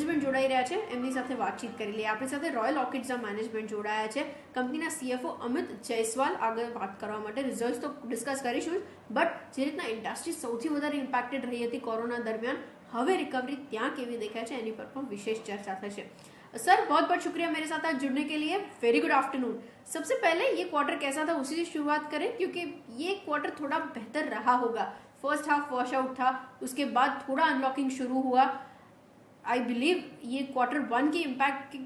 Management જોડાઈ રહ્યા છે, એમની સાથે વાતચીત કરી લઈએ. આપણી સાથે રોયલ ઓર્કિડ્સના મેનેજમેન્ટ જોડાયા છે, કંપનીના CFO અમિત જયસ્વાલ. આગળ વાત કરવા માટે રિઝલ્ટ તો ડિસ્કસ કરીશું, બટ જે રીતના ઇન્ડસ્ટ્રી સૌથી વધારે ઇમ્પેક્ટેડ રહી હતી કોરોના દરમિયાન, હવે रिकवरी ત્યાં કેવી દેખાય છે એની પર પણ વિशेष चर्चा થશે. सर बहुत बहुत शुक्रिया मेरे साथ आज जुड़ने के लिए. Very good afternoon. सबसे पहले ये क्वार्टर कैसा था उसी से शुरुआत करें, क्योंकि ये क्वार्टर थोड़ा बेहतर रहा होगा. फर्स्ट हाफ वॉश आउट था, उसके बाद थोड़ा अनलॉकिंग शुरू हुआ. आई बिलीव ये Q1 की इम्पैक्ट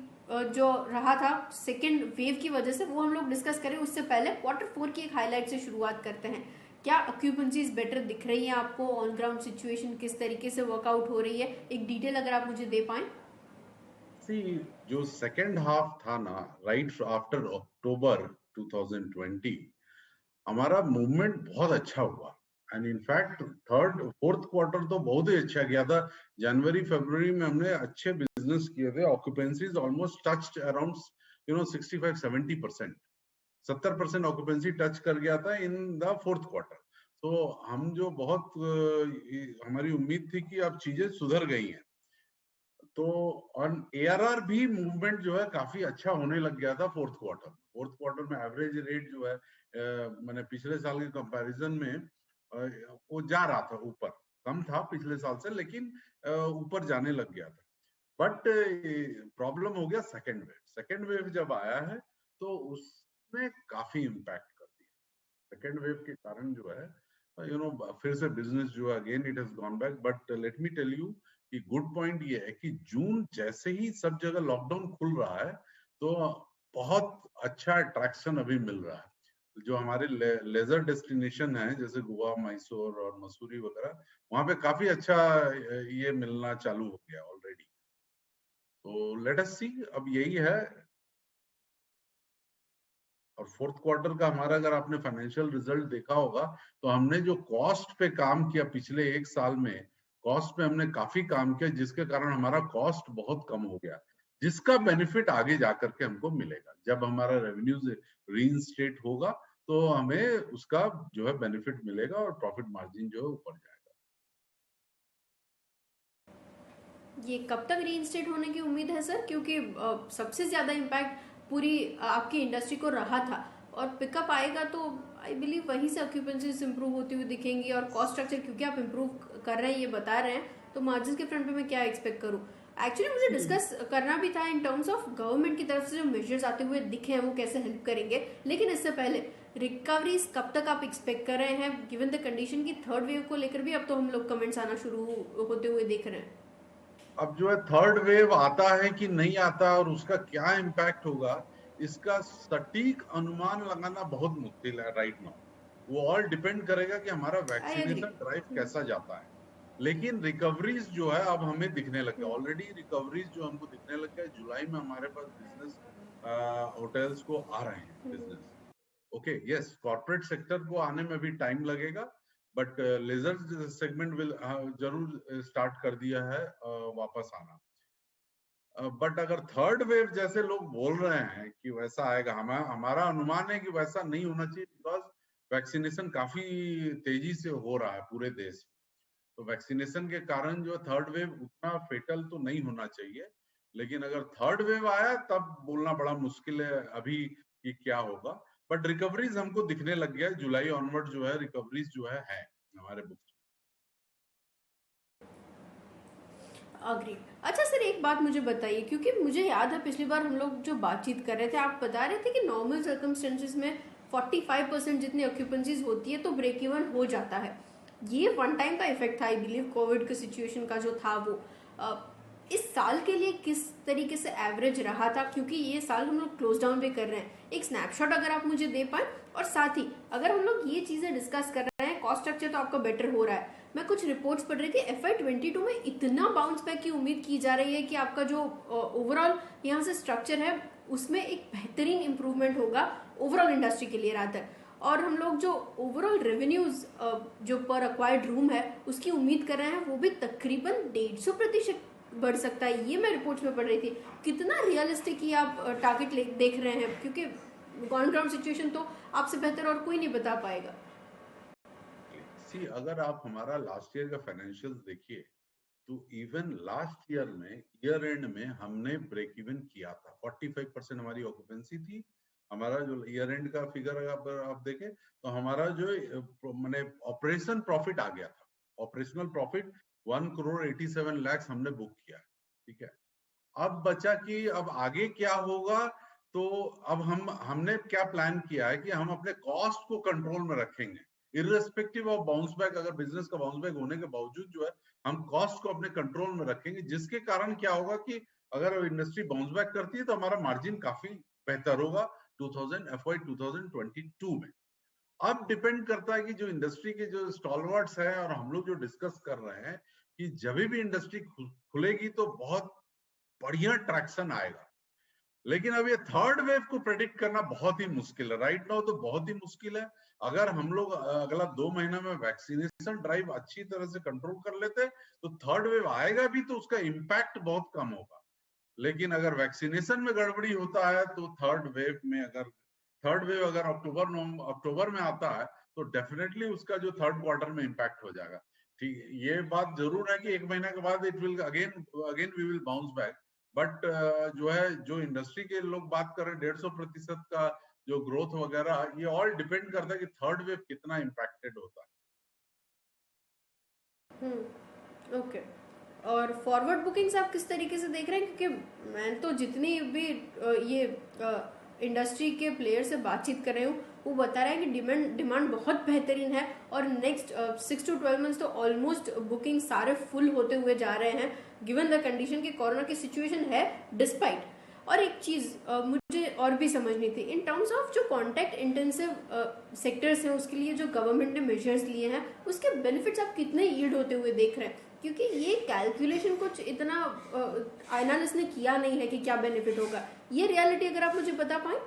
जो रहा था सेकेंड वेव की वजह से, वो हम लोग डिस्कस करें. उससे पहले Q4 की एक हाईलाइट से शुरुआत करते हैं. क्या ऑक्यूपेंसीज बेटर दिख रही है आपको? ऑन ग्राउंड सिचुएशन किस तरीके से वर्कआउट हो रही है? एक डिटेल अगर आप मुझे दे पाएं. जो सेकेंड हाफ था ना, राइट आफ्टर अक्टूबर 2020, हमारा मूवमेंट बहुत अच्छा हुआ. And in fact third fourth quarter तो बहुत ही अच्छा गया था. जनवरी फरवरी में हमने अच्छे बिजनेस किए थे. Occupancies almost touched around 65-70%, 70% occupancy touch कर गया था इन द फोर्थ क्वार्टर. तो हम जो बहुत हमारी उम्मीद थी कि अब चीजें सुधर गई हैं. तो ऑन ARR भी मूवमेंट जो है काफी अच्छा होने लग गया था फोर्थ क्वार्टर में. एवरेज रेट जो है मैंने पिछले साल के कंपैरिजन में वो जा रहा था ऊपर. कम था पिछले साल से, लेकिन ऊपर जाने लग गया था. बट प्रॉब्लम हो गया सेकेंड वेव जब आया है तो उसने काफी इम्पैक्ट कर दिया. सेकेंड वेव के कारण जो है फिर से बिजनेस जो है again it has gone back. But let me tell you कि गुड पॉइंट ये है कि जून जैसे ही सब जगह लॉकडाउन खुल रहा है तो बहुत अच्छा अट्रैक्शन अभी मिल रहा है. जो हमारे लेजर डेस्टिनेशन है जैसे गोवा, मैसूर और मसूरी वगैरह, वहां पे काफी अच्छा ये मिलना चालू हो गया ऑलरेडी. तो लेट अस सी, अब यही है. और फोर्थ क्वार्टर का हमारा अगर आपने फाइनेंशियल रिजल्ट देखा होगा तो हमने जो कॉस्ट पे काम किया पिछले एक साल में, कॉस्ट पे हमने काफी काम किया, जिसके कारण हमारा कॉस्ट बहुत कम हो गया, जिसका बेनिफिट आगे जाकर के हमको मिलेगा. जब हमारा रेवेन्यूज रीइंस्टेट होगा तो हमें उसका जो है बेनिफिट मिलेगा और प्रॉफिट मार्जिन जो है ऊपर जाएगा. ये कब तक रीइंस्टेट होने की उम्मीद है सर? क्योंकि सबसे ज्यादा इम्पैक्ट पूरी आपकी इंडस्ट्री को रहा था, और पिकअप आएगा तो आई बिलीव वहीं से ऑक्यूपेंसीज इंप्रूव होती हुई दिखेंगी. और कॉस्ट स्ट्रक्चर क्योंकि आप इंप्रूव कर रहे हैं, ये बता रहे हैं, तो मार्जिन के फ्रंट पे मैं क्या एक्सपेक्ट करूँ? एक्चुअली मुझे डिस्कस करना भी था इन टर्म्स ऑफ गवर्नमेंट की तरफ से जो मेजर्स आते हुए दिखे हैं वो कैसे हेल्प करेंगे. लेकिन इससे पहले रिकवरीज कब तक आप एक्सपेक्ट कर रहे हैं, गिवन द कंडीशन की थर्ड वेव को लेकर भी अब तो हम लोग कमेंट्स आना शुरू होते हुए देख रहे हैं. अब जो है थर्ड वेव आता है कि नहीं आता और उसका क्या इम्पैक्ट होगा, इसका सटीक अनुमान लगाना बहुत मुश्किल है राइट नाउ. वो ऑल डिपेंड करेगा कि हमारा वैक्सीनेशन ड्राइव कैसा जाता है. लेकिन रिकवरीज जो है अब हमें दिखने लग गया. ऑलरेडी रिकवरीज जो हमको दिखने लग गया. जुलाई में हमारे पास बिजनेस होटल्स को आ रहे हैं business. Okay, yes, corporate sector को आने में भी टाइम लगेगा, बट लेजर सेगमेंट विल जरूर स्टार्ट कर दिया है वापस आना. बट अगर थर्ड वेव जैसे लोग बोल रहे हैं कि वैसा आएगा, हमारा अनुमान है कि वैसा नहीं होना चाहिए, बिकॉज वैक्सीनेशन काफी तेजी से हो रहा है पूरे देश में. तो वैक्सीनेशन के कारण जो थर्ड वेव उतना फेटल तो नहीं होना चाहिए. लेकिन अगर थर्ड वेव आया तब बोलना बड़ा मुश्किल है अभी कि क्या होगा. बट रिकवरीज हमको दिखने लग गया. जुलाई ऑनवर्ड जो है रिकवरीज जो है हमारे बुक्स. अग्री. अच्छा सर, एक बात मुझे बताइए, क्योंकि मुझे याद है पिछली बार हम लोग जो बातचीत कर रहे थे, आप बता रहे थे कि नॉर्मल सर्कमस्टेंसेस में 45% जितनी ऑक्यूपेंसीज होती है तो ब्रेक इवन हो जाता है. ये वन टाइम का इफेक्ट था आई बिलीव, कोविड के सिचुएशन का जो था वो. इस साल के लिए किस तरीके से एवरेज रहा था, क्योंकि ये साल हम लोग क्लोज डाउन भी कर रहे हैं. एक स्नैपशॉट अगर आप मुझे दे पाए, और साथ ही अगर हम लोग ये चीजें डिस्कस कर रहे हैं, कॉस्ट स्ट्रक्चर तो आपका बेटर हो रहा है. मैं कुछ रिपोर्ट्स पढ़ रही थी, FY22 में इतना बाउंस बैक की उम्मीद की जा रही है कि आपका जो ओवरऑल यहाँ से स्ट्रक्चर है उसमें एक बेहतरीन इंप्रूवमेंट होगा ओवरऑल इंडस्ट्री के लिए रादर. और हम लोग जो ओवरऑल रेवेन्यूज जो पर अक्वायर्ड रूम है उसकी उम्मीद कर रहे हैं, वो भी तकरीबन 150% बढ़ सकता है. ये मैं रिपोर्ट्स में पढ़ रही थी. कितना रियलिस्टिक ही आप टारगेट देख रहे हैं, क्योंकि ऑन ग्राउंड सिचुएशन तो आपसे बेहतर और कोई नहीं बता पाएगा. अगर आप हमारा लास्ट ईयर का फाइनेंशियल देखिए तो इवन लास्ट ईयर में ईयर एंड में हमने ब्रेक इवन किया था। 45% हमारी ऑक्यूपेंसी थी। हमारा जो ईयर एंड का फिगर अगर आप देखें तो हमारा जो मैंने ऑपरेशन प्रॉफिट आ गया था। ऑपरेशनल प्रॉफिट 1,87,00,000 हमने बुक किया। ठीक है, अब बचा कि अब आगे क्या होगा। तो अब हमने क्या प्लान किया है कि हम अपने कॉस्ट को कंट्रोल में रखेंगे, इररेस्पेक्टिव ऑफ बाउंस बैक। अगर बिजनेस का बाउंस बैक होने के बावजूद जो है हम कॉस्ट को अपने कंट्रोल में रखेंगे, जिसके कारण क्या होगा कि अगर इंडस्ट्री बाउंस बैक करती है तो हमारा मार्जिन काफी बेहतर होगा FY 2022 में। अब डिपेंड करता है कि जो इंडस्ट्री के जो स्टॉलवर्ड्स हैं और हम लोग जो डिस्कस कर रहे हैं कि जब भी इंडस्ट्री खुलेगी तो बहुत बढ़िया ट्रैक्शन आएगा। लेकिन अब ये थर्ड वेव को प्रेडिक्ट करना बहुत ही मुश्किल है। राइट नाउ तो बहुत ही मुश्किल है। अगर हम लोग अगला 2 महीना में वैक्सीनेशन ड्राइव अच्छी तरह से कंट्रोल कर लेते तो थर्ड वेव आएगा भी तो उसका इम्पैक्ट बहुत कम होगा। लेकिन अगर वैक्सीनेशन में गड़बड़ी होता है तो थर्ड वेव अगर अक्टूबर में आता है तो डेफिनेटली उसका जो थर्ड क्वार्टर में इम्पैक्ट हो जाएगा। ठीक, ये बात जरूर है कि 1 महीना के बाद it will again we will bounce back. But जो है जो इंडस्ट्री के लोग बात कर रहे हैं 150% का जो ग्रोथ वगैरह, ये ऑल डिपेंड करता है कि थर्ड वेव कितना इम्पैक्टेड होता है। ओके। और फॉरवर्ड बुकिंग्स आप किस तरीके से देख रहे हैं? क्योंकि मैं तो जितनी भी ये इंडस्ट्री के प्लेयर से बातचीत कर रही हूँ वो बता रहे हैं कि डिमांड बहुत बेहतरीन है और नेक्स्ट 6 to 12 मंथ्स तो ऑलमोस्ट बुकिंग सारे फुल होते हुए जा रहे हैं, गिवन द कंडीशन कि कोरोना की सिचुएशन है डिस्पाइट। और एक चीज मुझे और भी समझनी थी इन टर्म्स ऑफ जो कॉन्टैक्ट इंटेंसिव सेक्टर्स हैं उसके लिए जो गवर्नमेंट ने मेजर्स लिए हैं उसके बेनिफिट्स आप कितने यील्ड होते हुए देख रहे हैं? क्योंकि ये कैलकुलेशन कुछ इतना एनालिस्ट ने किया नहीं है कि क्या बेनिफिट होगा। ये रियलिटी अगर आप मुझे बता पाए।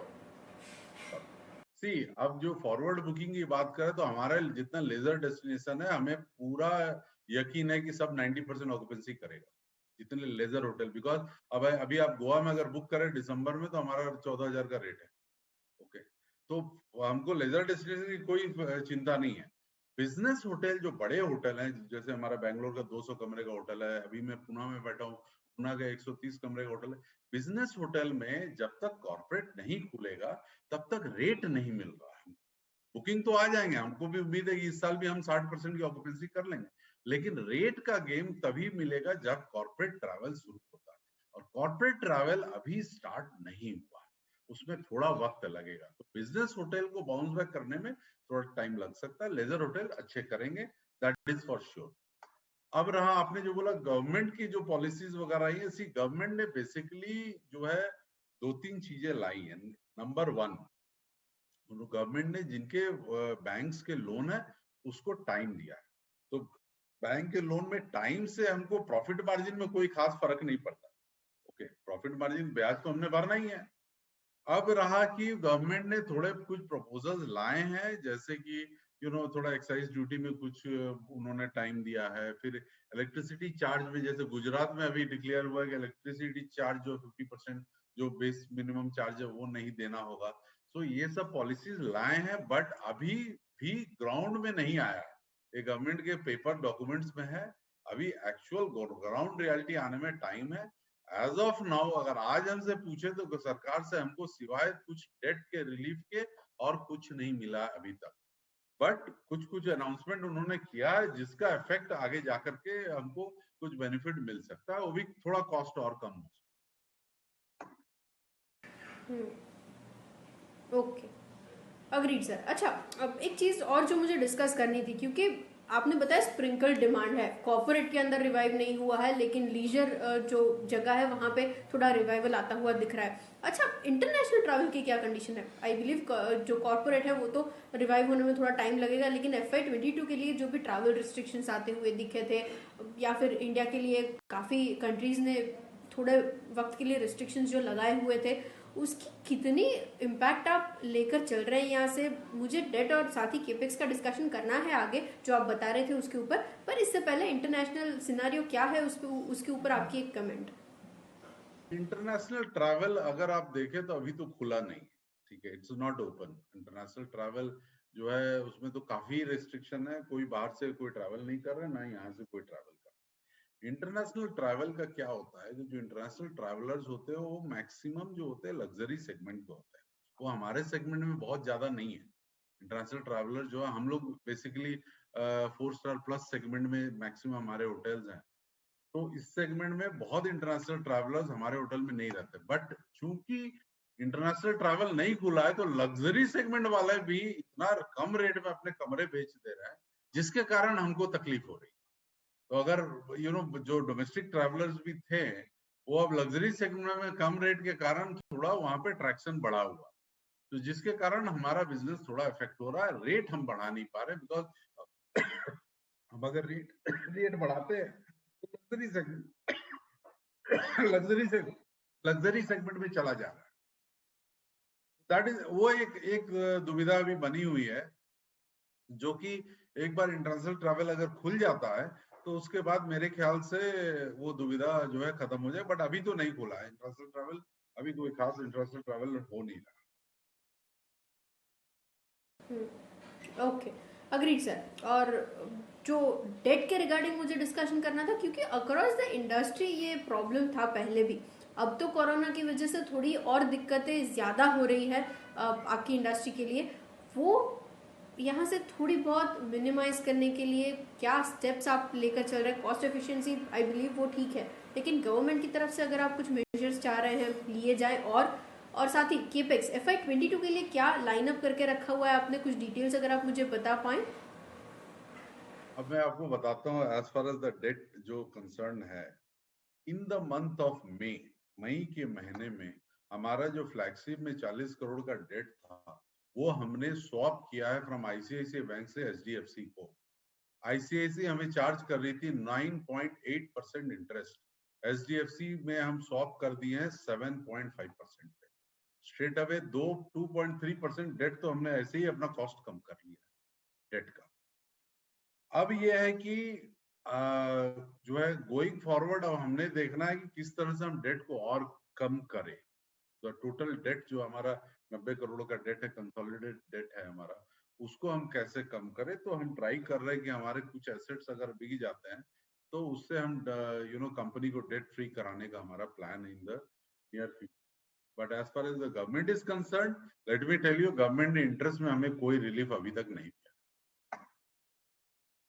सी, अब जो फॉरवर्ड बुकिंग की बात करें तो हमारा जितना लेजर डेस्टिनेशन है हमें पूरा यकीन है कि सब 90% ऑक्यूपेंसी करेगा जितने लेजर होटल। बिकॉज अब अभी आप गोवा में अगर बुक करें दिसंबर में तो हमारा 14,000 का रेट है। ओके, तो हमको लेजर डेस्टिनेशन की कोई चिंता नहीं है। बिजनेस होटल जो बड़े होटल हैं, जैसे हमारा बैंगलोर का 200 कमरे का होटल है, अभी मैं पुणे में बैठा हूँ, पुणे का 130 कमरे का होटल है। बिजनेस होटल में जब तक कॉर्पोरेट नहीं खुलेगा तब तक रेट नहीं मिल रहा है। बुकिंग तो आ जाएंगे, हमको भी उम्मीद है कि इस साल भी हम 60% की ऑक्यूपेंसी कर लेंगे, लेकिन रेट का गेम तभी मिलेगा जब कॉर्पोरेट ट्रैवल शुरू होता है। और कॉर्पोरेट ट्रैवल अभी स्टार्ट नहीं हुआ, उसमें थोड़ा वक्त लगेगा। तो बिजनेस होटल को बाउंस बैक करने में थोड़ा टाइम लग सकता है। लेजर होटल अच्छे करेंगे, दैट इज फॉर श्योर। अब रहा आपने जो बोला गवर्नमेंट की जो पॉलिसीज वगैरह आई है, इसी गवर्नमेंट ने बेसिकली जो है 2-3 चीजें लाई है। नंबर 1, गवर्नमेंट ने जिनके बैंक्स के लोन है उसको टाइम दिया है। तो बैंक के लोन में टाइम से हमको प्रॉफिट मार्जिन में कोई खास फर्क नहीं पड़ता। ओके, प्रॉफिट मार्जिन ब्याज तो हमने भरना ही है। अब रहा कि गवर्नमेंट ने थोड़े कुछ प्रपोजल्स लाए हैं, जैसे कि थोड़ा एक्साइज ड्यूटी में कुछ उन्होंने टाइम दिया है। फिर इलेक्ट्रिसिटी चार्ज में, जैसे गुजरात में अभी डिक्लेयर हुआ है कि इलेक्ट्रिसिटी चार्ज जो 50% जो बेस मिनिमम चार्ज है वो नहीं देना होगा। तो ये सब पॉलिसीज लाए हैं, बट अभी भी ग्राउंड में नहीं आया है। ये गवर्नमेंट के पेपर डॉक्यूमेंट्स में है, अभी एक्चुअल ग्राउंड रियलिटी आने में टाइम है। एज ऑफ नाउ अगर आज हमसे पूछे तो सरकार से हमको सिवाय कुछ डेट के रिलीफ के और कुछ नहीं मिला अभी तक। बट कुछ कुछ अनाउंसमेंट उन्होंने किया है जिसका इफेक्ट आगे जाकर के हमको कुछ बेनिफिट मिल सकता है, वो भी थोड़ा कॉस्ट और कम हो। Okay, agreed sir. अच्छा, अब एक चीज और जो मुझे डिस्कस करनी थी, क्योंकि आपने बताया स्प्रिंकल डिमांड है, कॉर्पोरेट के अंदर रिवाइव नहीं हुआ है, लेकिन लीजर जो जगह है वहां पे थोड़ा रिवाइवल आता हुआ दिख रहा है। अच्छा, इंटरनेशनल ट्रैवल की क्या कंडीशन है? आई बिलीव जो कॉर्पोरेट है वो तो रिवाइव होने में थोड़ा टाइम लगेगा, लेकिन FY 22 के लिए जो भी ट्रैवल रिस्ट्रिक्शंस आते हुए दिखे थे, या फिर इंडिया के लिए काफ़ी कंट्रीज ने थोड़े वक्त के लिए रिस्ट्रिक्शंस जो लगाए हुए थे, उसकी कितनी इम्पैक्ट आप लेकर चल रहे हैं यहाँ से? मुझे डेट और साथ ही केपेक्स का डिस्कशन करना है आगे, जो आप बता रहे थे उसके ऊपर, पर इससे पहले इंटरनेशनल सिनारियो क्या है उसके ऊपर आपकी एक कमेंट। इंटरनेशनल ट्रैवल अगर आप देखें तो अभी तो खुला नहीं, ठीक है, it's not open. International travel जो है उसमें तो काफी रेस्ट्रिक्शन है, कोई बाहर से कोई ट्रैवल नहीं कर रहा है, ना यहाँ से कोई ट्रैवल कर रहा है। इंटरनेशनल ट्रैवल का क्या होता है कि जो इंटरनेशनल ट्रैवलर्स होते हैं वो मैक्सिमम जो होते हैं लग्जरी सेगमेंट के होते हैं, वो हमारे सेगमेंट में बहुत ज्यादा नहीं है। इंटरनेशनल ट्रैवलर जो है, हम लोग बेसिकली 4 स्टार प्लस सेगमेंट में मैक्सिमम हमारे होटल्स हैं, तो इस सेगमेंट में बहुत इंटरनेशनल ट्रैवलर्स हमारे होटल में नहीं रहते। बट चूंकि इंटरनेशनल ट्रैवल नहीं खुला है, तो लग्जरी सेगमेंट वाले भी इतना कम रेट में अपने कमरे बेच दे रहे हैं, जिसके कारण हमको तकलीफ हो रही है। तो अगर जो डोमेस्टिक ट्रैवलर्स भी थे, वो अब लग्जरी सेगमेंट में कम रेट के कारण थोड़ा वहां पे ट्रैक्शन बढ़ा हुआ, तो जिसके कारण हमारा बिजनेस थोड़ा इफेक्ट हो रहा है। रेट हम बढ़ा नहीं पा रहे, बिकॉज हम अगर रेट बढ़ाते हैं तो लग्जरी सेगमेंट लग्जरी से लग्जरी सेगमेंट में चला जा रहा है। दैट इज वो एक दुविधा अभी बनी हुई है, जो कि एक बार इंटरनेशनल ट्रैवल अगर खुल जाता है तो उसके बाद मेरे ख्याल से वो दुविधा जो है खत्म हो जाए। बट अभी तो नहीं खुला है इंटरनेशनल ट्रैवल, अभी कोई खास इंटरनेशनल ट्रैवल हो नहीं रहा। Okay, agreed sir. और जो डेट के रिगार्डिंग मुझे डिस्कशन करना था, क्योंकि अक्रॉस द इंडस्ट्री ये प्रॉब्लम था पहले भी, अब तो कोरोना की वजह से थोड़ी और दिक्कतें ज़्यादा हो रही है आपकी इंडस्ट्री के लिए। वो यहाँ से थोड़ी बहुत मिनिमाइज करने के लिए क्या स्टेप्स आप लेकर चल रहे हैं? कॉस्ट एफिशिएंसी आई बिलीव वो ठीक है, लेकिन गवर्नमेंट की तरफ से अगर आप कुछ मेजर्स चाह रहे हैं लिए जाए, और साथ ही केपेक्स FY22 के लिए क्या लाइनअप करके रखा हुआ है आपने? कुछ डिटेल्स अगर आप मुझे बता पाएं। अब मैं आपको बताता हूँ, as far as the date जो कंसर्न है, in the month of May के महीने में हमारा जो फ्लैगशिप में 40 करोड़ का डेट था, वो हमने स्वैप किया है फ्रॉम आईसीआईसीआई बैंक से एचडीएफसी को। आईसीआईसीआई हमें चार्ज कर रही थी 9.8% इंटरेस्ट, एचडीएफसी में हम स्वैप कर दिए हैं 7.5% पे। स्ट्रेट अवे 2.3% डेट तो हमने ऐसे ही अपना कॉस्ट कम कर लिया डेट का। अब ये है कि जो है गोइंग फॉरवर्ड, अब हमने देखना है कि किस तरह से हम डेट को और कम करें। तो टोटल डेट जो हमारा 90 करोड़ का डेट है, कंसोलिडेटेड डेट है हमारा, उसको हम कैसे कम करें। तो हम ट्राई कर रहे हैं कि हमारे कुछ एसेट्स अगर बिक जाते हैं तो उससे हम कंपनी को डेट फ्री कराने का हमारा प्लान है in the near future. But as far as the government is concern, let me tell you, government ने इंटरेस्ट में हमें कोई रिलीफ अभी तक नहीं दिया।